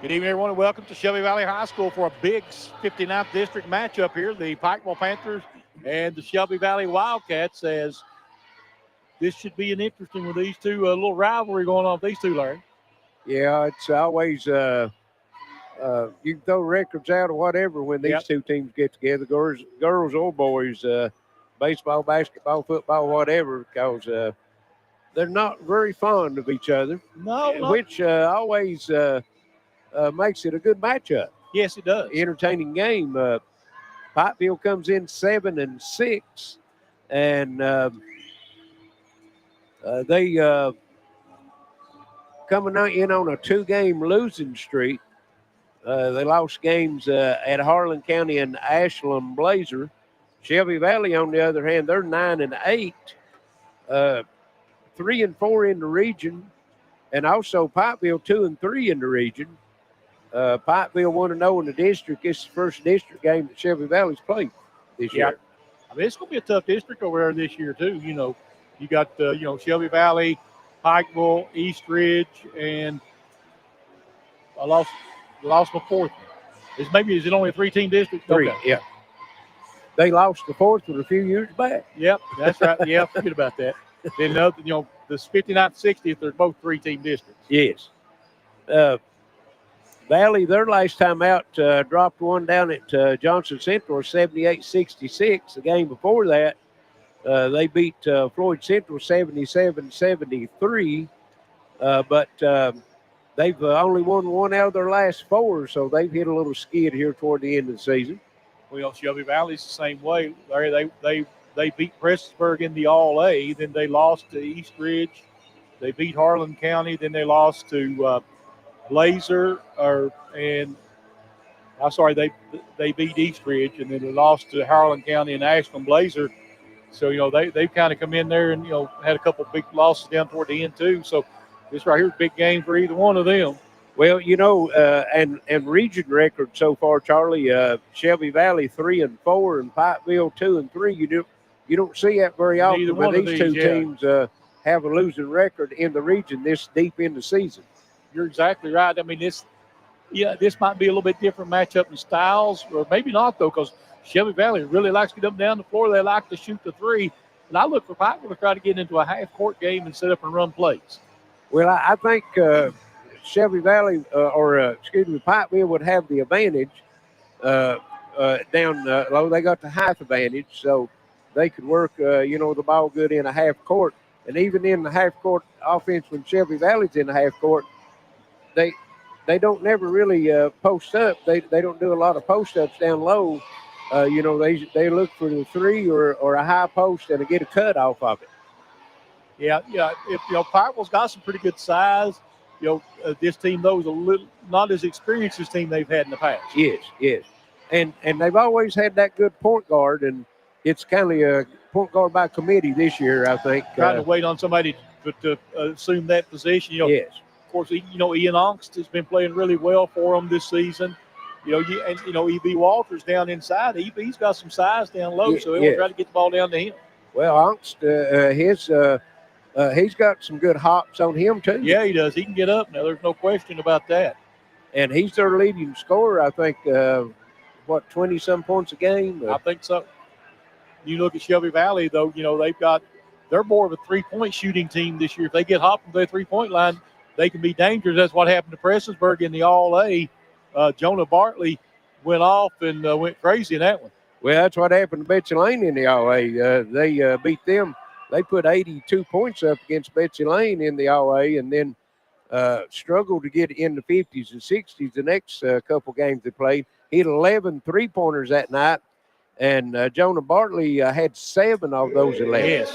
Good evening, everyone, and welcome to Shelby Valley High School for a big 59th District matchup here. The Pikeville Panthers and the Shelby Valley Wildcats, as this should be an interesting with these two, a little rivalry going on with these two, Larry. Yeah, it's always you can throw records out or whatever when these two teams get together, girls or boys, baseball, basketball, football, whatever, because they're not very fond of each other. No. Which always makes it a good matchup. Yes, it does. Entertaining game. Pikeville comes in 7-6, and they coming in on a 2-game losing streak. They lost games at Harlan County and Ashland Blazer. Shelby Valley, on the other hand, they're 9-8, 3-4 in the region, and also Pikeville 2-3 in the region. Pikeville 1-0 in the district. It's the first district game that Shelby Valley's played this year. I mean, it's going to be a tough district over there this year too. You know, you got Shelby Valley, Pikeville, East Ridge, and I lost my fourth one. Is it only a 3-team district? Three, okay. Yeah. They lost the fourth one a few years back. Yep, that's right. Yeah, forget about that. Then the 59th, 60th, they're both 3-team districts. Yes. Valley, their last time out, dropped one down at Johnson Central, 78-66. The game before that, they beat Floyd Central 77-73. But they've only won one out of their last 4, so they've hit a little skid here toward the end of the season. Well, Shelby Valley's the same way. They beat Prestonsburg in the All-A, then they lost to East Ridge. They beat Harlan County, then they lost to Blazer, they beat East Ridge, and then they lost to Harlan County and Ashland Blazer. So, they've kind of come in there and, had a couple big losses down toward the end too. So this right here is a big game for either one of them. Well, and region record so far, Charlie, Shelby Valley 3-4 and Pikeville 2-3. You don't see that very often when these two teams have a losing record in the region this deep in the season. You're exactly right. I mean, this might be a little bit different matchup in styles, or maybe not, though, because Shelby Valley really likes to get up and down the floor. They like to shoot the three. And I look for Pikeville to try to get into a half-court game and set up and run plays. Well, I think Shelby Valley, Pikeville would have the advantage down low. They got the height advantage, so they could work, the ball good in a half-court. And even in the half-court offense, when Shelby Valley's in the half-court, they don't never really post up. They don't do a lot of post-ups down low. They look for the three or a high post and to get a cut off of it. Yeah. If Pikeville's got some pretty good size. This team though is a little not as experienced as team they've had in the past. Yes, and they've always had that good point guard, and it's kind of a point guard by committee this year, I think. Trying to wait on somebody to assume that position. Yes. Of course, Ian Ongst has been playing really well for them this season. E.B. Walters down inside. E.B.'s got some size down low, so he'll try to get the ball down to him. Well, Ongst, he's got some good hops on him too. Yeah, he does. He can get up now. There's no question about that. And he's their leading scorer, I think, 20-some points a game? I think so. You look at Shelby Valley, though, they're more of a three-point shooting team this year. If they get hot from their three-point line, they can be dangerous. That's what happened to Prestonsburg in the All-A. Jonah Bartley went off and went crazy in that one. Well, that's what happened to Betsy Lane in the All-A. They beat them. They put 82 points up against Betsy Lane in the All-A, and then struggled to get in the 50s and 60s the next couple games they played. He had 11 three-pointers that night, and Jonah Bartley had 7 of those 11. Yes.